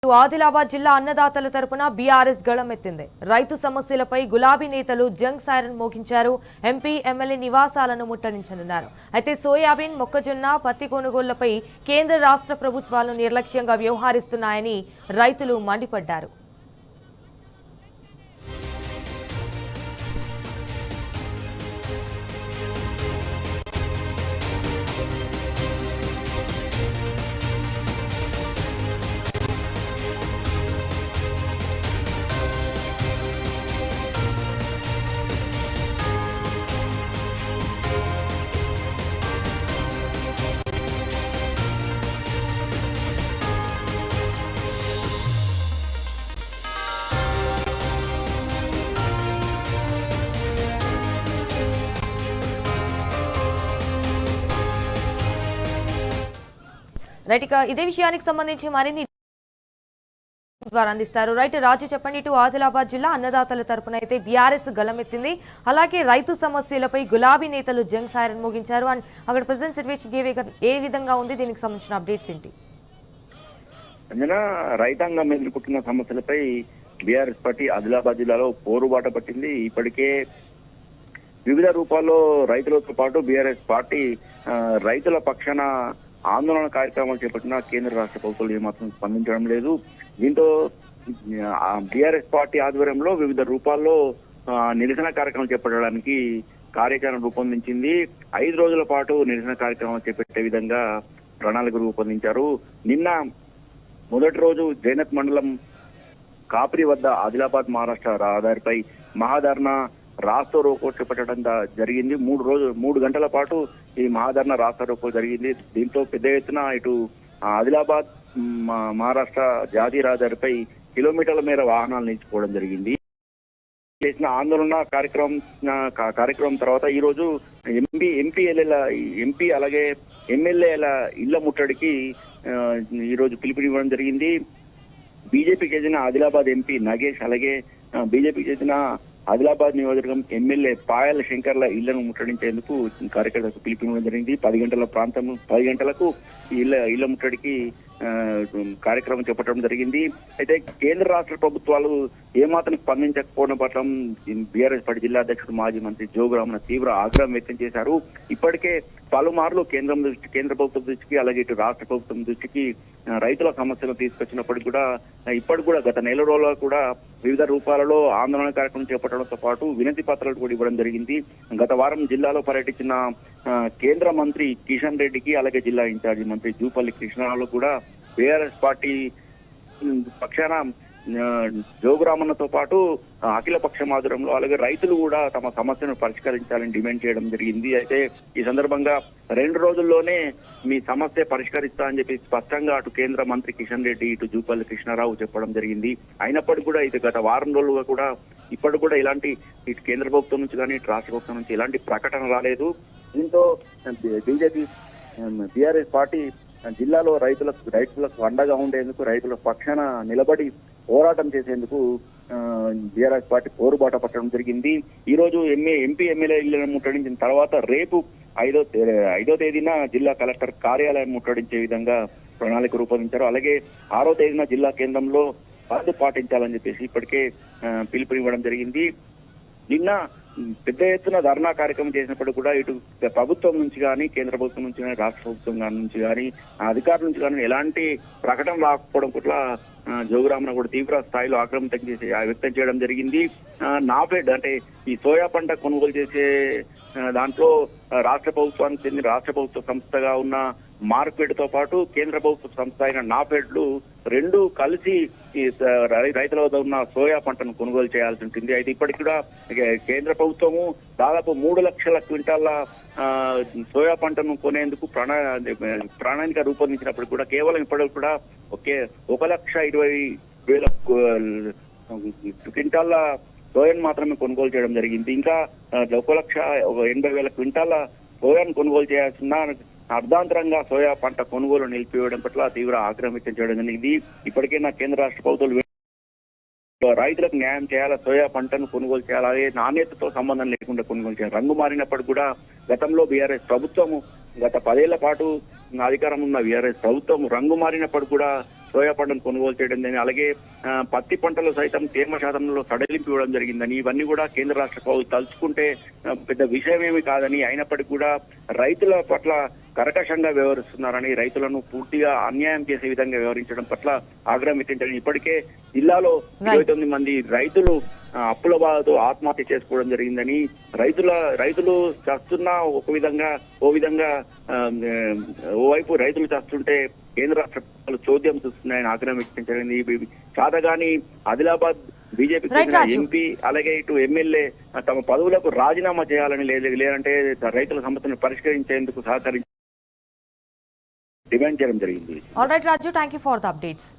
ఆదిలాబాద్ జిల్లా అన్నదాతల తరపున బీఆర్ఎస్ గళమెత్తింది. రైతు సమస్యలపై గులాబీ నేతలు జంగ్ సైరన్ మోగించారు. ఎంపీ ఎమ్మెల్యే నివాసాలను ముట్టడించనున్నారు. అయితే సోయాబీన్, మొక్కజొన్న, పత్తి కొనుగోళ్లపై కేంద్ర రాష్ట్ర ప్రభుత్వాలు నిర్లక్ష్యంగా వ్యవహరిస్తున్నాయని రైతులు మండిపడ్డారు. రైట్, ఇక ఇదే విషయానికి సంబంధించి మరిన్ని ద్వారా అందిస్తారు. రైట్ రాజు, చెప్పండి. ఇటు ఆదిలాబాద్ జిల్లా అన్నదాతల తరపున అయితే బీఆర్ఎస్ గళమెత్తింది. అలాగే రైతు సమస్యలపై గులాబీ నేతలు జంగ్ సైరన్ మోగించారు. అండ్ అక్కడ ప్రెసెంట్ సిచ్యువేషన్ ఏ విధంగా ఉంది, దీనికి సంబంధించిన అప్డేట్స్ ఏంటి? రైతాంగం ఎదుర్కొంటున్న సమస్యలపై బీఆర్ఎస్ పార్టీ ఆదిలాబాద్ జిల్లాలో పోరుబాట పట్టింది. ఇప్పటికే వివిధ రూపాల్లో రైతులతో పాటు బీఆర్ఎస్ పార్టీ రైతుల పక్షాన ఆందోళన కార్యక్రమాలు చేపట్టిన కేంద్ర రాష్ట్ర ప్రభుత్వాలు ఏమాత్రం స్పందించడం లేదు. దీంతో బీఆర్ఎస్ పార్టీ ఆధ్వర్యంలో వివిధ రూపాల్లో నిరసన కార్యక్రమం చేపట్టడానికి కార్యాచరణ రూపొందించింది. 5 రోజుల పాటు నిరసన కార్యక్రమం చేపట్టే విధంగా ప్రణాళిక రూపొందించారు. నిన్న మొదటి రోజు జైనత్ మండలం కాప్రి వద్ద ఆదిలాబాద్ మహారాష్ట్ర రహదారిపై మహాధర్నా రాస్తా రోకో చేపట్టడం జరిగింది. 3 గంటల పాటు ఈ మహాధర్నా రాస్తా రోకో జరిగింది. దీంతో పెద్ద ఎత్తున ఇటు ఆదిలాబాద్ మహారాష్ట్ర జాతీయ రహదారిపై కిలోమీటర్ల మేర వాహనాలు నిలిచిపోవడం జరిగింది. చేసిన ఆందోళన కార్యక్రమం తర్వాత ఈ రోజు ఎంపీ అలాగే ఎమ్మెల్యేల ఇళ్ల ముట్టడికి ఈ రోజు పిలుపునివ్వడం జరిగింది. బీజేపీకి చెందిన ఆదిలాబాద్ ఎంపీ నగేష్ అలాగే బీజేపీకి చెందిన ఆదిలాబాద్ నియోజకవర్గం ఎమ్మెల్యే పాయల్ శంకర్ల ఇళ్లను ముట్టడించేందుకు కార్యకర్తలకు పిలుపునివ్వడం జరిగింది. 10 గంటలకు ఇళ్ల ముట్టడికి కార్యక్రమం చేపట్టడం జరిగింది. అయితే కేంద్ర రాష్ట్ర ప్రభుత్వాలు ఏమాత్రం స్పందించకపోవడం పట్ల బీఆర్ఎస్ పార్టీ జిల్లా అధ్యక్షుడు మాజీ మంత్రి జోగురామన్ తీవ్ర ఆగ్రహం వ్యక్తం చేశారు. ఇప్పటికే పలుమార్లు కేంద్ర ప్రభుత్వం దృష్టికి అలాగే ఇటు రాష్ట్ర ప్రభుత్వం దృష్టికి రైతుల సమస్యలు తీసుకొచ్చినప్పటికీ కూడా ఇప్పటికి కూడా గత నెల రోజుల్లో కూడా వివిధ రూపాలలో ఆందోళన కార్యక్రమం చేపట్టడంతో పాటు వినతి పత్రాలు కూడా ఇవ్వడం జరిగింది. గత వారం జిల్లాలో పర్యటించిన కేంద్ర మంత్రి కిషన్ రెడ్డికి అలాగే జిల్లా ఇన్ఛార్జి మంత్రి జూపల్లి కృష్ణరావులు కూడా బీఆర్ఎస్ పార్టీ పక్షాన జోగురామన్నతో పాటు అఖిల పక్షం ఆధ్వర్యంలో అలాగే రైతులు కూడా తమ సమస్యను పరిష్కరించాలని డిమాండ్ చేయడం జరిగింది. అయితే ఈ సందర్భంగా 2 రోజుల్లోనే మీ సమస్య పరిష్కరిస్తా అని చెప్పి స్పష్టంగా అటు కేంద్ర మంత్రి కిషన్ రెడ్డి ఇటు జూపల్లి కృష్ణారావు చెప్పడం జరిగింది. అయినప్పటికీ కూడా ఇది గత వారం రోజులుగా కూడా ఇప్పటికి కూడా ఇలాంటి ఇటు కేంద్ర ప్రభుత్వం నుంచి కానీ ఇటు రాష్ట్ర ప్రభుత్వం నుంచి ఇలాంటి ప్రకటన రాలేదు. దీంతో బీఆర్ఎస్ పార్టీ జిల్లాలో రైతులకు అండగా ఉండేందుకు రైతుల పక్షాన నిలబడి పోరాటం చేసేందుకు బీఆర్ఎస్ పార్టీ పోరుబాట పట్టడం జరిగింది. ఈ రోజు ఎంపీ ఎమ్మెల్యే ఇళ్లను ముట్టడించిన తర్వాత రేపు 5వ తేదీన జిల్లా కలెక్టర్ కార్యాలయం ముట్టడించే విధంగా ప్రణాళిక రూపొందించారు. అలాగే 6వ తేదీన జిల్లా కేంద్రంలో బంద్ పాటించాలని చెప్పేసి ఇప్పటికే పిలుపునివ్వడం జరిగింది. నిన్న పెద్ద ఎత్తున ధర్నా కార్యక్రమం చేసినప్పుడు కూడా ఇటు ప్రభుత్వం నుంచి కానీ కేంద్ర ప్రభుత్వం నుంచి కానీ రాష్ట్ర ప్రభుత్వం నుంచి కానీ అధికారుల నుంచి కానీ ఎలాంటి ప్రకటన రాకపోవడం పట్ల జోగురామన్ కూడా తీవ్ర స్థాయిలో ఆగ్రహం వ్యక్తం చేయడం జరిగింది. నాఫెడ్ అంటే ఈ సోయా పంట కొనుగోలు చేసే దాంట్లో రాష్ట్ర ప్రభుత్వానికి చెందిన రాష్ట్ర ప్రభుత్వ సంస్థగా ఉన్న మార్కెట్ తో పాటు కేంద్ర ప్రభుత్వ సంస్థ అయిన నాఫెడ్లు 2 కలిసి ఈ రైతుల వద్ద ఉన్న సోయా పంటను కొనుగోలు చేయాల్సి ఉంటుంది. అయితే ఇప్పటికి కూడా కేంద్ర ప్రభుత్వము దాదాపు 3 లక్షల క్వింటాల సోయా పంటను కొనేందుకు ప్రణాళిక రూపొందించినప్పుడు కూడా కేవలం ఇప్పటికి కూడా 1,20,000 క్వింటాల సోయాను మాత్రమే కొనుగోలు చేయడం జరిగింది. ఇంకా 1,80,000 క్వింటాల సోయాను కొనుగోలు చేయాల్సిన అర్ధాంతరంగా సోయా పంట కొనుగోలు నిలిపివేయడం పట్ల తీవ్ర ఆగ్రహం వ్యక్తం చేయడం జరిగింది. ఇప్పటికైనా కేంద్ర రాష్ట్ర ప్రభుత్వాలు రైతులకు న్యాయం చేయాలా, సోయా పంటను కొనుగోలు చేయాలి, అదే నాణ్యతతో సంబంధం లేకుండా కొనుగోలు చేయాలి. రంగు మారినప్పుడు కూడా గతంలో బీఆర్ఎస్ ప్రభుత్వము గత 10 ఏళ్ల పాటు అధికారం ఉన్న బీఆర్ఎస్ ప్రభుత్వం రంగు మారినప్పుడు కూడా సోయా పంటను కొనుగోలు చేయడం, అలాగే పత్తి పంటలు సైతం తేమ శాతంలో సడలింపు ఇవ్వడం జరిగిందని, ఇవన్నీ కూడా కేంద్ర రాష్ట్ర ప్రభుత్వం తలుచుకుంటే పెద్ద విషయం ఏమి కాదని, అయినప్పటికీ కూడా రైతుల పట్ల కర్కశంగా వ్యవహరిస్తున్నారని, రైతులను పూర్తిగా అన్యాయం చేసే విధంగా వ్యవహరించడం పట్ల ఆగ్రహం వ్యక్తం. ఇప్పటికే జిల్లాలో 29 మంది రైతులు అప్పుల బాధతో ఆత్మహత్య చేసుకోవడం జరిగిందని, రైతులు చస్తున్నా ఓవైపు రైతులు చస్తుంటే కేంద్ర రాష్ట్ర ప్రభుత్వాలు చోద్యం చూస్తున్నాయని ఆగ్రహం వ్యక్తం జరిగింది. చాతగాని ఆదిలాబాద్ బీజేపీ ఎంపీ అలాగే ఇటు ఎమ్మెల్యే తమ పదవులకు రాజీనామా చేయాలని, లేదంటే రైతుల సమస్యను పరిష్కరించేందుకు సహకరించి డిమాండ్ చేయడం జరిగింది. All right Raju, thank you for the updates.